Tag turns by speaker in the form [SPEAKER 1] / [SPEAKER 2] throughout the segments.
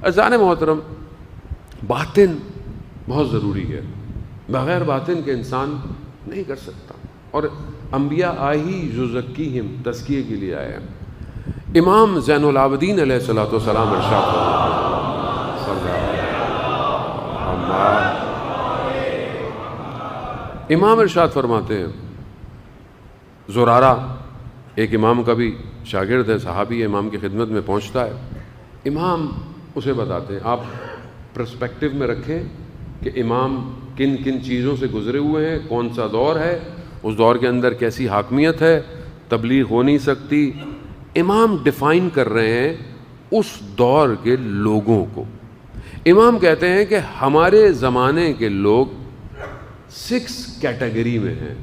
[SPEAKER 1] عزیزان محترم، باطن بہت ضروری ہے، بغیر باطن کے انسان نہیں کر سکتا. اور انبیاء آئی یزکیہم، تزکیے کے لیے آئے ہیں. امام زین العابدین علیہ الصلوۃ والسلام ارشاد امام ارشاد فرماتے ہیں، زرارہ ایک امام کا بھی شاگرد ہے، صحابی ہے، امام کی خدمت میں پہنچتا ہے. امام اسے بتاتے ہیں، آپ پرسپیکٹو میں رکھیں کہ امام کن کن چیزوں سے گزرے ہوئے ہیں، کون سا دور ہے، اس دور کے اندر کیسی حاکمیت ہے، تبلیغ ہو نہیں سکتی. امام ڈیفائن کر رہے ہیں اس دور کے لوگوں کو. امام کہتے ہیں کہ ہمارے زمانے کے لوگ 6 کیٹیگری میں ہیں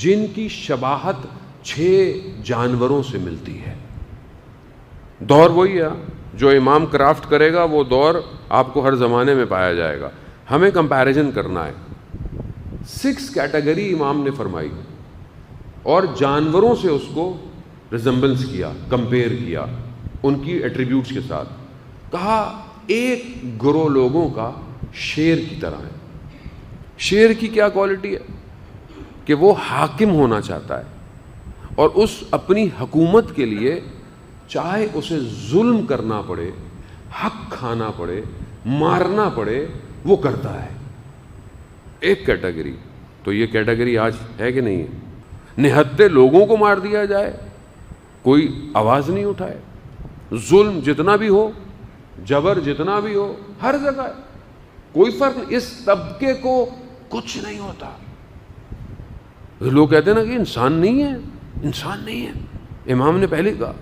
[SPEAKER 1] جن کی شباہت 6 جانوروں سے ملتی ہے. دور وہی ہے جو امام کرافٹ کرے گا، وہ دور آپ کو ہر زمانے میں پایا جائے گا. ہمیں کمپیریزن کرنا ہے. 6 کیٹیگری امام نے فرمائی اور جانوروں سے اس کو ریزمبلنس کیا، کمپیئر کیا ان کی ایٹریبیوٹس کے ساتھ. کہا ایک گروہ لوگوں کا شیر کی طرح ہے. شیر کی کیا کوالٹی ہے کہ وہ حاکم ہونا چاہتا ہے اور اس اپنی حکومت کے لیے چاہے اسے ظلم کرنا پڑے، حق کھانا پڑے، مارنا پڑے، وہ کرتا ہے. ایک کیٹیگری. تو یہ کیٹیگری آج ہے کہ نہیں ہے؟ نہتے لوگوں کو مار دیا جائے، کوئی آواز نہیں اٹھائے. ظلم جتنا بھی ہو، جبر جتنا بھی ہو، ہر جگہ ہے، کوئی فرق نہیں. اس طبقے کو کچھ نہیں ہوتا. لوگ کہتے ہیں نا کہ انسان نہیں ہے، انسان نہیں ہے. امام نے پہلے کہا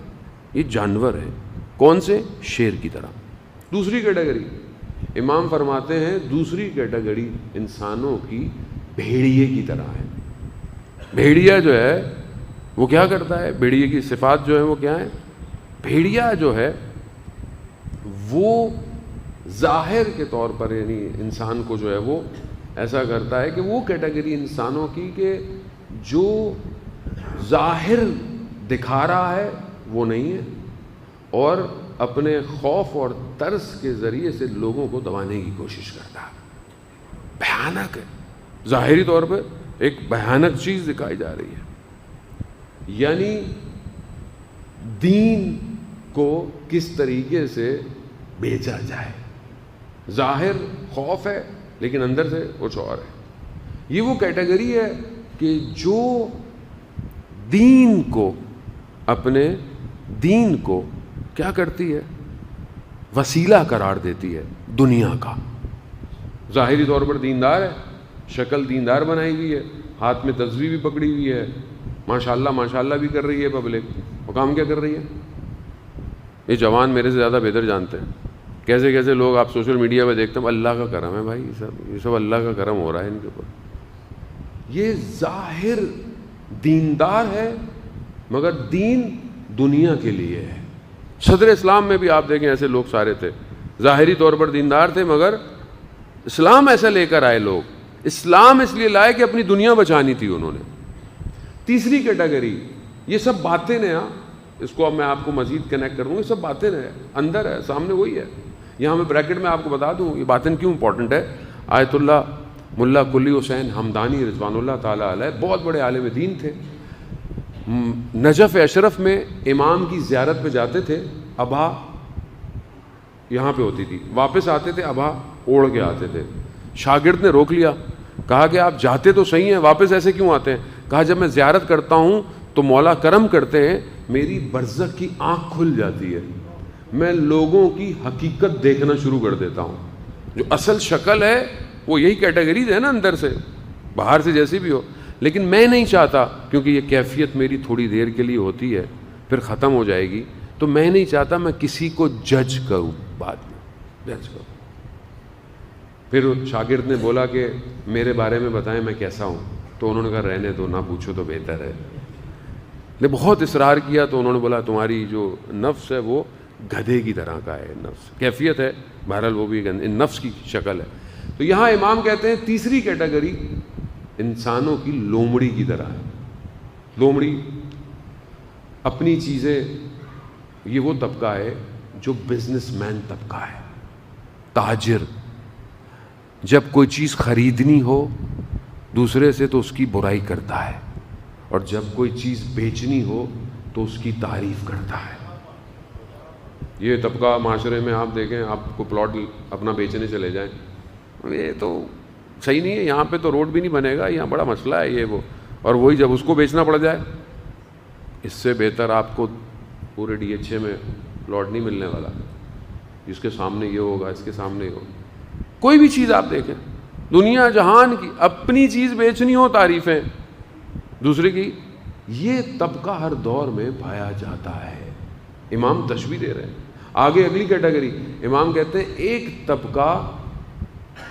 [SPEAKER 1] یہ جانور ہے. کون سے؟ شیر کی طرح. دوسری کیٹیگری امام فرماتے ہیں، دوسری کیٹیگری انسانوں کی بھیڑیے کی طرح ہے. بھیڑیا جو ہے وہ کیا کرتا ہے؟ بھیڑیے کی صفات جو ہیں وہ کیا ہیں؟ بھیڑیا جو ہے وہ ظاہر کے طور پر یعنی انسان کو جو ہے وہ ایسا کرتا ہے کہ وہ کیٹیگری انسانوں کی کہ جو ظاہر دکھا رہا ہے وہ نہیں ہے اور اپنے خوف اور ترس کے ذریعے سے لوگوں کو دبانے کی کوشش کرتا ہے. بھیانک ہے. ظاہری طور پہ ایک بھیانک چیز دکھائی جا رہی ہے. یعنی دین کو کس طریقے سے بیچا جائے. ظاہر خوف ہے لیکن اندر سے کچھ اور ہے. یہ وہ کیٹیگری ہے کہ جو دین کو، اپنے دین کو کیا کرتی ہے؟ وسیلہ قرار دیتی ہے دنیا کا. ظاہری طور پر دیندار ہے، شکل دیندار بنائی ہوئی ہے، ہاتھ میں تسبیح بھی پکڑی ہوئی ہے، ماشاءاللہ بھی کر رہی ہے پبلک. وہ کام کیا کر رہی ہے؟ یہ جوان میرے سے زیادہ بہتر جانتے ہیں کیسے کیسے لوگ آپ سوشل میڈیا پہ دیکھتے ہیں. اللہ کا کرم ہے بھائی، یہ سب اللہ کا کرم ہو رہا ہے ان کے اوپر. یہ ظاہر دیندار ہے مگر دین دنیا کے لیے ہے. صدر اسلام میں بھی آپ دیکھیں ایسے لوگ سارے تھے، ظاہری طور پر دیندار تھے مگر اسلام ایسا لے کر آئے. لوگ اسلام اس لیے لائے کہ اپنی دنیا بچانی تھی انہوں نے. تیسری کیٹیگری، یہ سب باتیں ہیں. اس کو اب میں آپ کو مزید کنیکٹ کروں گا. یہ سب باتیں ہیں، اندر ہے، سامنے وہی ہے. یہاں میں بریکٹ میں آپ کو بتا دوں یہ باتیں کیوں امپورٹنٹ ہے. آیت اللہ ملا کلی حسین ہمدانی رضوان اللہ تعالیٰ علیہ بہت بڑے عالم دین تھے. نجف اشرف میں امام کی زیارت پہ جاتے تھے. ابا یہاں پہ ہوتی تھی، واپس آتے تھے ابا اوڑھ کے آتے تھے. شاگرد نے روک لیا، کہا کہ آپ جاتے تو صحیح ہیں، واپس ایسے کیوں آتے ہیں؟ کہا جب میں زیارت کرتا ہوں تو مولا کرم کرتے ہیں، میری برزخ کی آنکھ کھل جاتی ہے، میں لوگوں کی حقیقت دیکھنا شروع کر دیتا ہوں. جو اصل شکل ہے وہ یہی کیٹیگریز ہے نا، اندر سے باہر سے جیسی بھی ہو. لیکن میں نہیں چاہتا، کیونکہ یہ کیفیت میری تھوڑی دیر کے لیے ہوتی ہے پھر ختم ہو جائے گی، تو میں نہیں چاہتا میں کسی کو جج کروں بعد میں، جج کروں. پھر شاگرد نے بولا کہ میرے بارے میں بتائیں میں کیسا ہوں. تو انہوں نے کہا رہنے دو، نہ پوچھو تو بہتر ہے. نے بہت اصرار کیا تو انہوں نے بولا تمہاری جو نفس ہے وہ گدھے کی طرح کا ہے. نفس کیفیت ہے، بہرحال وہ بھی نفس کی شکل ہے. تو یہاں امام کہتے ہیں تیسری کیٹیگری انسانوں کی لومڑی کی طرح ہے. لومڑی اپنی چیزیں، یہ وہ طبقہ ہے جو بزنس مین طبقہ ہے، تاجر، جب کوئی چیز خریدنی ہو دوسرے سے تو اس کی برائی کرتا ہے، اور جب کوئی چیز بیچنی ہو تو اس کی تعریف کرتا ہے۔ یہ طبقہ معاشرے میں آپ دیکھیں، آپ کو پلاٹ اپنا بیچنے چلے جائیں، یہ تو صحیح نہیں ہے، یہاں پہ تو روڈ بھی نہیں بنے گا، یہاں بڑا مسئلہ ہے یہ وہ، اور وہی جب اس کو بیچنا پڑ جائے، اس سے بہتر آپ کو پورے DH میں پلاٹ نہیں ملنے والا، جس کے سامنے یہ ہوگا، اس کے سامنے یہ ہوگا۔ کوئی بھی چیز آپ دیکھیں، دنیا جہان کی، اپنی چیز بیچنی ہو تعریفیں، دوسرے کی، یہ طبقہ ہر دور میں پایا جاتا ہے۔ امام تشبیہ دے رہے ہیں۔ آگے اگلی کیٹیگری امام کہتے ہیں ایک طبقہ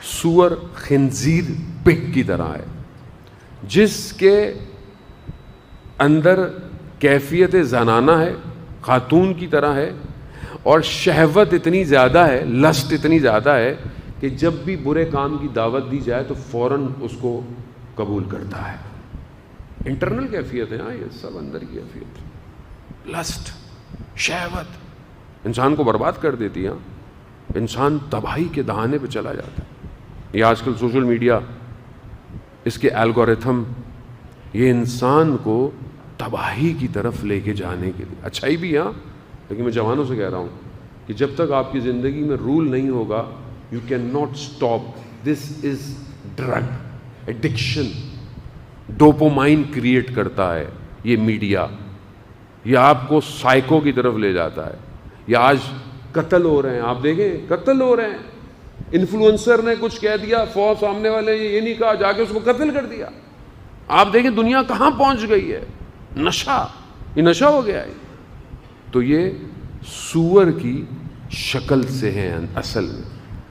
[SPEAKER 1] سور، خنزیر، پگ کی طرح ہے، جس کے اندر کیفیت زنانہ ہے، خاتون کی طرح ہے، اور شہوت اتنی زیادہ ہے، لسٹ اتنی زیادہ ہے کہ جب بھی برے کام کی دعوت دی جائے تو فوراً اس کو قبول کرتا ہے۔ انٹرنل کیفیت ہے، ہاں، یہ سب اندر کی کیفیت، لسٹ، شہوت انسان کو برباد کر دیتی ہے، انسان تباہی کے دہانے پہ چلا جاتا ہے۔ یہ آج کل سوشل میڈیا، اس کے الگورتھم، یہ انسان کو تباہی کی طرف لے کے جانے کے لیے، اچھائی بھی ہاں، لیکن میں جوانوں سے کہہ رہا ہوں کہ جب تک آپ کی زندگی میں رول نہیں ہوگا، you can not stop, this is drug addiction, dopamine create کرتا ہے یہ میڈیا، یہ آپ کو سائیکو کی طرف لے جاتا ہے۔ یہ آج قتل ہو رہے ہیں، آپ دیکھیں قتل ہو رہے ہیں، انفلوئنسر نے کچھ کہہ دیا، فوج سامنے والے یہ نہیں کہا، جا کے اس کو قتل کر دیا۔ آپ دیکھیں دنیا کہاں پہنچ گئی ہے، نشہ، یہ نشہ ہو گیا ہے۔ تو یہ سور کی شکل سے ہیں اصل میں۔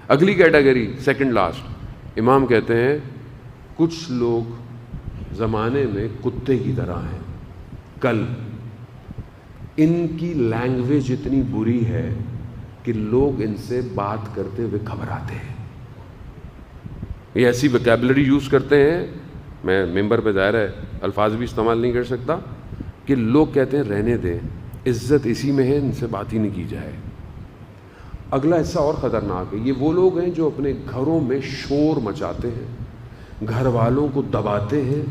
[SPEAKER 1] اگلی کیٹیگری، سیکنڈ لاسٹ، امام کہتے ہیں کچھ لوگ زمانے میں کتے کی طرح ہیں، کل ان کی لینگویج اتنی بری ہے کہ لوگ ان سے بات کرتے ہوئے گھبراتے ہیں، یہ ایسی ویکیبلری یوز کرتے ہیں، میں ممبر پہ ظاہر ہے الفاظ بھی استعمال نہیں کر سکتا، کہ لوگ کہتے ہیں رہنے دیں، عزت اسی میں ہے، ان سے بات ہی نہیں کی جائے۔ اگلا حصہ اور خطرناک ہے، یہ وہ لوگ ہیں جو اپنے گھروں میں شور مچاتے ہیں، گھر والوں کو دباتے ہیں،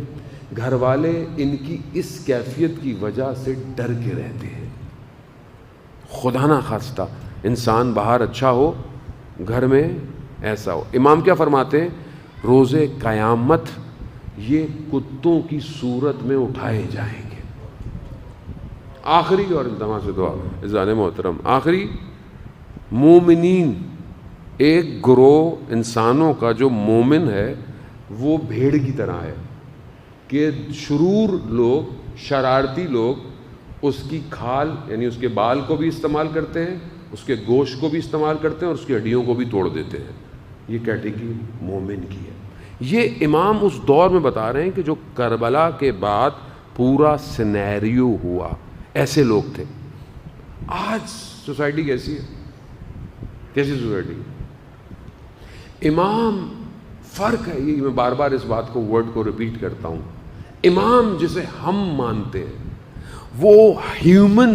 [SPEAKER 1] گھر والے ان کی اس کیفیت کی وجہ سے ڈر کے رہتے ہیں۔ خدا نہ خواستہ انسان باہر اچھا ہو، گھر میں ایسا ہو۔ امام کیا فرماتے ہیں؟ روز قیامت یہ کتوں کی صورت میں اٹھائے جائیں گے۔ آخری اور التماس سے دعا، عزیزان محترم، آخری، مومنین، ایک گروہ انسانوں کا جو مومن ہے وہ بھیڑ کی طرح ہے، کہ شرور لوگ، شرارتی لوگ اس کی کھال یعنی اس کے بال کو بھی استعمال کرتے ہیں، اس کے گوشت کو بھی استعمال کرتے ہیں، اور اس کی ہڈیوں کو بھی توڑ دیتے ہیں۔ یہ کیٹیگری مومن کی ہے۔ یہ امام اس دور میں بتا رہے ہیں کہ جو کربلا کے بعد پورا سینیریو ہوا، ایسے لوگ تھے۔ آج سوسائٹی کیسی ہے؟ کیسی سوسائٹی؟ امام، فرق ہے یہ، میں بار بار اس بات کو، ورڈ کو ریپیٹ کرتا ہوں، امام جسے ہم مانتے ہیں وہ human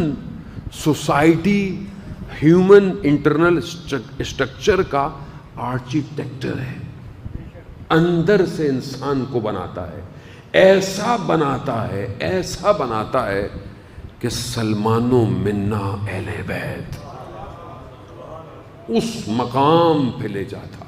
[SPEAKER 1] society, human internal structure کا آرکیٹیکٹر ہے، اندر سے انسان کو بناتا ہے، ایسا بناتا ہے، ایسا بناتا ہے کہ سلمان و منا اہل بیت اس مقام پہ لے جاتا ہے۔